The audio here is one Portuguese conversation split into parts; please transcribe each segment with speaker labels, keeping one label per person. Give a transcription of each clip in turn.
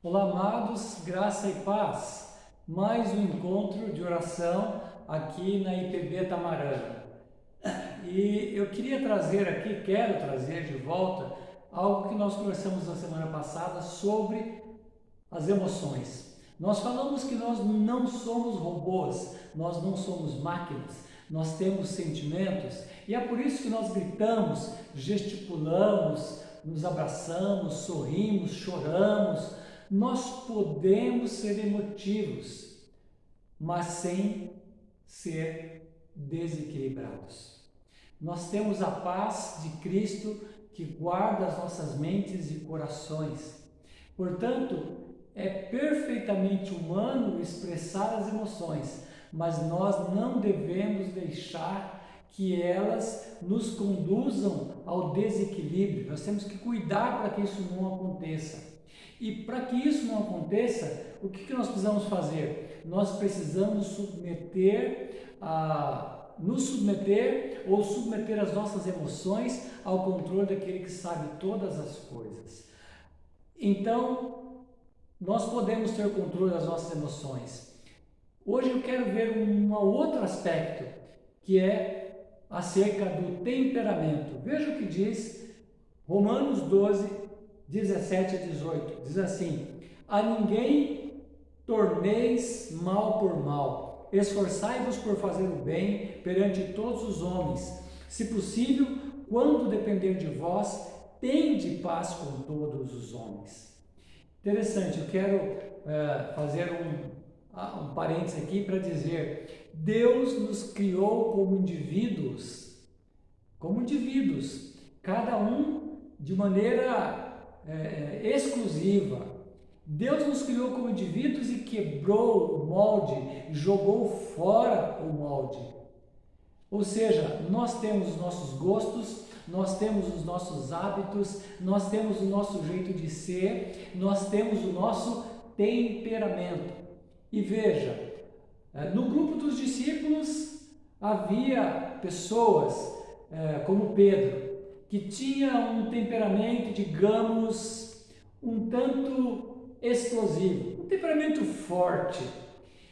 Speaker 1: Olá, amados, graça e paz. Mais um encontro de oração aqui na IPB Tamarana. E eu queria trazer aqui, quero trazer de volta algo que nós conversamos na semana passada sobre as emoções. Nós falamos que nós não somos robôs, nós não somos máquinas, nós temos sentimentos e é por isso que nós gritamos, gesticulamos, nos abraçamos, sorrimos, choramos. Nós podemos ser emotivos, mas sem ser desequilibrados. Nós temos a paz de Cristo que guarda as nossas mentes e corações. Portanto, é perfeitamente humano expressar as emoções, mas nós não devemos deixar que elas nos conduzam ao desequilíbrio. Nós temos que cuidar para que isso não aconteça. E para que isso não aconteça, o que nós precisamos fazer? Nós precisamos nos submeter ou submeter as nossas emoções ao controle daquele que sabe todas as coisas. Então, nós podemos ter controle das nossas emoções. Hoje eu quero ver um outro aspecto, que é acerca do temperamento. Veja o que diz Romanos 12, 17 a 18. Diz assim: a ninguém torneis mal por mal, esforçai-vos por fazer o bem perante todos os homens. Se possível, quando depender de vós, tende paz com todos os homens. Interessante, eu quero fazer um parênteses aqui para dizer: Deus nos criou como indivíduos, cada um de maneira exclusiva. Deus nos criou como indivíduos e quebrou o molde, jogou fora o molde. Ou seja, nós temos os nossos gostos, nós temos os nossos hábitos, nós temos o nosso jeito de ser, nós temos o nosso temperamento. E veja, no grupo dos discípulos havia pessoas como Pedro, que tinha um temperamento, digamos, um tanto explosivo, um temperamento forte,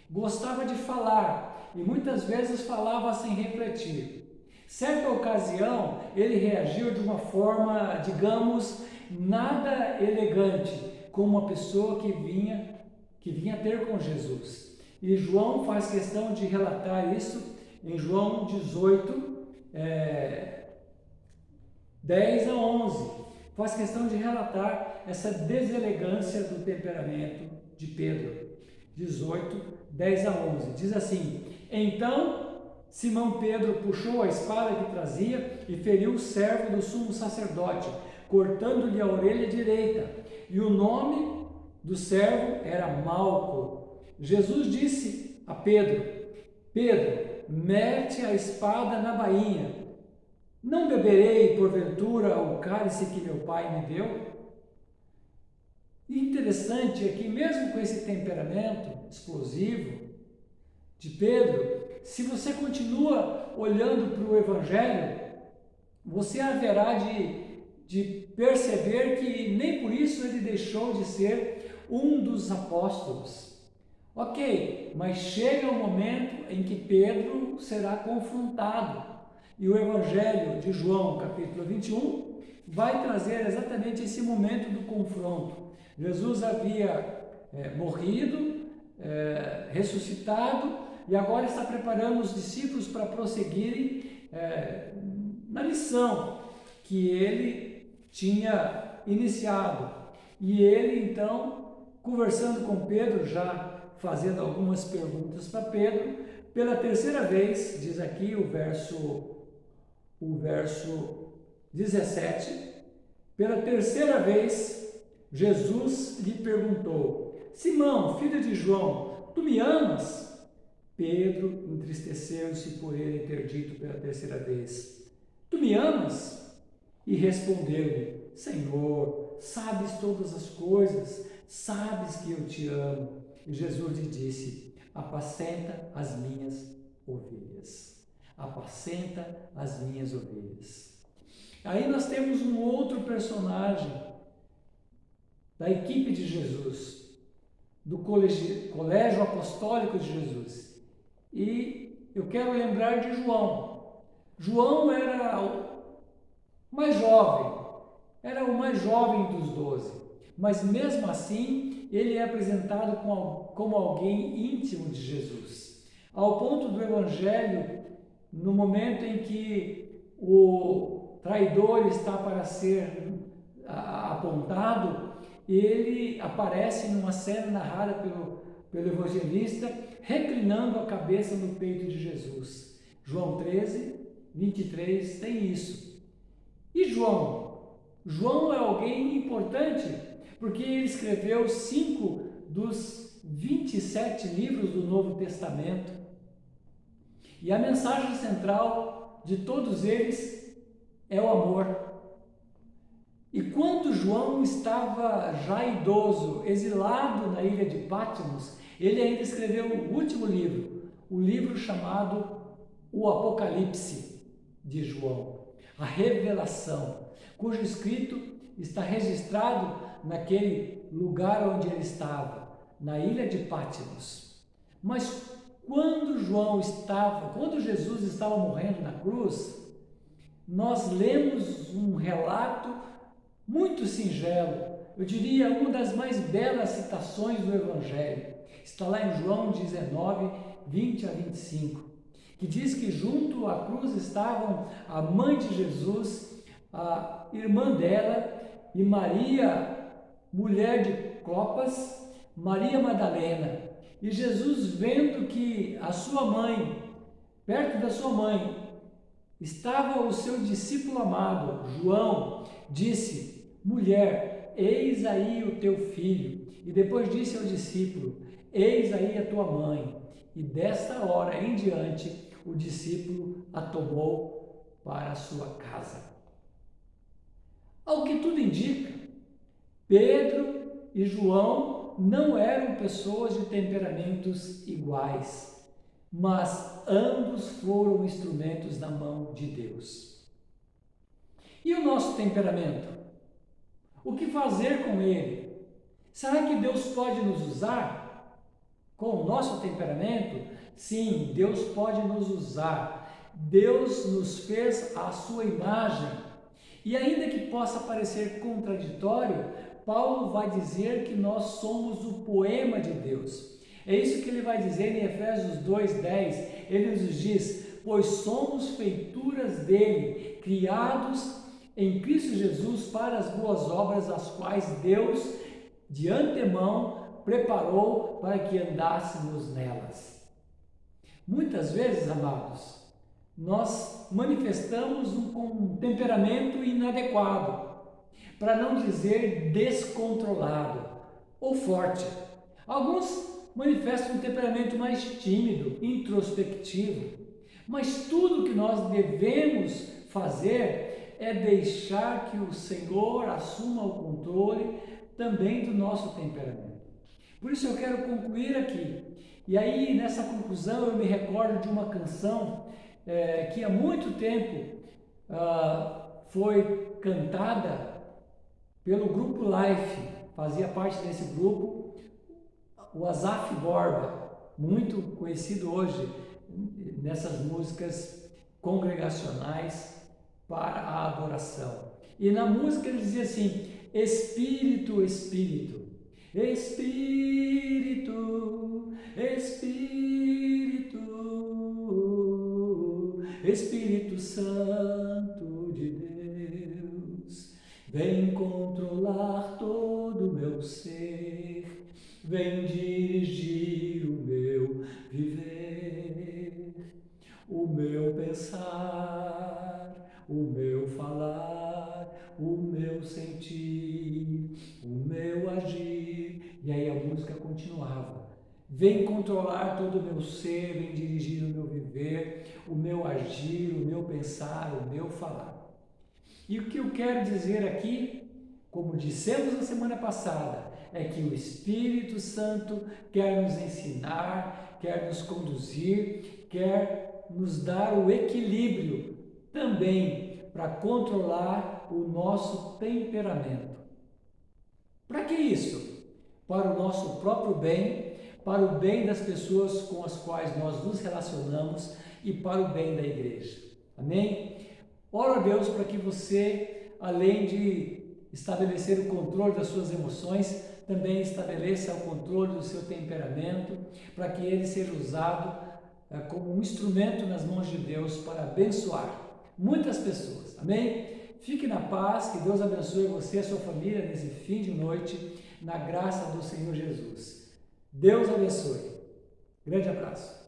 Speaker 1: gostava de falar e muitas vezes falava sem refletir. Certa ocasião, ele reagiu de uma forma, digamos, nada elegante, como uma pessoa que vinha ter com Jesus. E João faz questão de relatar isso em João 18, 10 a 11. Faz questão de relatar essa deselegância do temperamento de Pedro. 18, 10 a 11. Diz assim: então Simão Pedro puxou a espada que trazia e feriu o servo do sumo sacerdote, cortando-lhe a orelha direita. E o nome do servo era Malco. Jesus disse a Pedro: Pedro, mete a espada na bainha. Não beberei, porventura, o cálice que meu pai me deu? E interessante é que mesmo com esse temperamento explosivo de Pedro, se você continua olhando para o Evangelho, você haverá de perceber que nem por isso ele deixou de ser um dos apóstolos. Ok, mas chega um momento em que Pedro será confrontado. E o Evangelho de João, capítulo 21, vai trazer exatamente esse momento do confronto. Jesus havia morrido, ressuscitado, e agora está preparando os discípulos para prosseguirem na lição que ele tinha iniciado. E ele, então, conversando com Pedro, já fazendo algumas perguntas para Pedro, pela terceira vez, diz aqui o verso 17, pela terceira vez, Jesus lhe perguntou: Simão, filho de João, tu me amas? Pedro entristeceu-se por ele ter dito pela terceira vez: Tu me amas? E respondeu-lhe: Senhor, sabes todas as coisas, sabes que eu te amo. E Jesus lhe disse: apacenta as minhas ovelhas. Apacenta as minhas ovelhas. Aí nós temos um outro personagem da equipe de Jesus, do Colégio Apostólico de Jesus. E eu quero lembrar de João. João era o mais jovem, era o mais jovem dos 12, mas mesmo assim ele é apresentado como alguém íntimo de Jesus, ao ponto do Evangelho, no momento em que o traidor está para ser apontado, ele aparece numa cena narrada pelo evangelista, reclinando a cabeça no peito de Jesus. João 13, 23 tem isso. E João? João é alguém importante, porque ele escreveu 5 dos 27 livros do Novo Testamento. E a mensagem central de todos eles é o amor. E quando João estava já idoso, exilado na ilha de Patmos, ele ainda escreveu o último livro, o livro chamado O Apocalipse de João, a Revelação, cujo escrito está registrado naquele lugar onde ele estava, na ilha de Patmos. Mas quando Jesus estava morrendo na cruz, nós lemos um relato muito singelo, eu diria uma das mais belas citações do Evangelho. Está lá em João 19, 20 a 25, que diz que junto à cruz estavam a mãe de Jesus, a irmã dela e Maria, mulher de Clopas, Maria Madalena. E Jesus, vendo que a sua mãe, perto da sua mãe, estava o seu discípulo amado, João, disse: mulher, eis aí o teu filho. E depois disse ao discípulo: eis aí a tua mãe. E desta hora em diante, o discípulo a tomou para a sua casa. Ao que tudo indica, Pedro e João não eram pessoas de temperamentos iguais, mas ambos foram instrumentos na mão de Deus. E o nosso temperamento? O que fazer com ele? Será que Deus pode nos usar com o nosso temperamento? Sim, Deus pode nos usar. Deus nos fez à sua imagem. E ainda que possa parecer contraditório, Paulo vai dizer que nós somos o poema de Deus. É isso que ele vai dizer em Efésios 2:10. Ele nos diz: pois somos feituras dele, criados em Cristo Jesus para as boas obras, as quais Deus de antemão preparou para que andássemos nelas. Muitas vezes, amados, nós manifestamos um temperamento inadequado, para não dizer descontrolado ou forte. Alguns manifestam um temperamento mais tímido, introspectivo, mas tudo que nós devemos fazer é deixar que o Senhor assuma o controle também do nosso temperamento. Por isso eu quero concluir aqui. E aí, nessa conclusão, eu me recordo de uma canção que há muito tempo foi cantada pelo grupo Life. Fazia parte desse grupo o Asaf Borba, muito conhecido hoje nessas músicas congregacionais para a adoração. E na música ele dizia assim: Espírito, Espírito, Espírito, Espírito, Espírito Santo de Deus, vem controlar todo o meu ser, vem dirigir o meu viver, o meu pensar, o meu falar, o meu sentir, o meu agir. E aí a música continuava: vem controlar todo o meu ser, vem dirigir o meu viver, o meu agir, o meu pensar, o meu falar. E o que eu quero dizer aqui, como dissemos na semana passada, é que o Espírito Santo quer nos ensinar, quer nos conduzir, quer nos dar o equilíbrio também para controlar o nosso temperamento. Para que isso? Para o nosso próprio bem, para o bem das pessoas com as quais nós nos relacionamos e para o bem da igreja. Amém? Oro a Deus para que você, além de estabelecer o controle das suas emoções, também estabeleça o controle do seu temperamento, para que ele seja usado como um instrumento nas mãos de Deus para abençoar muitas pessoas. Amém? Fique na paz, que Deus abençoe você e a sua família nesse fim de noite, na graça do Senhor Jesus. Deus abençoe. Grande abraço.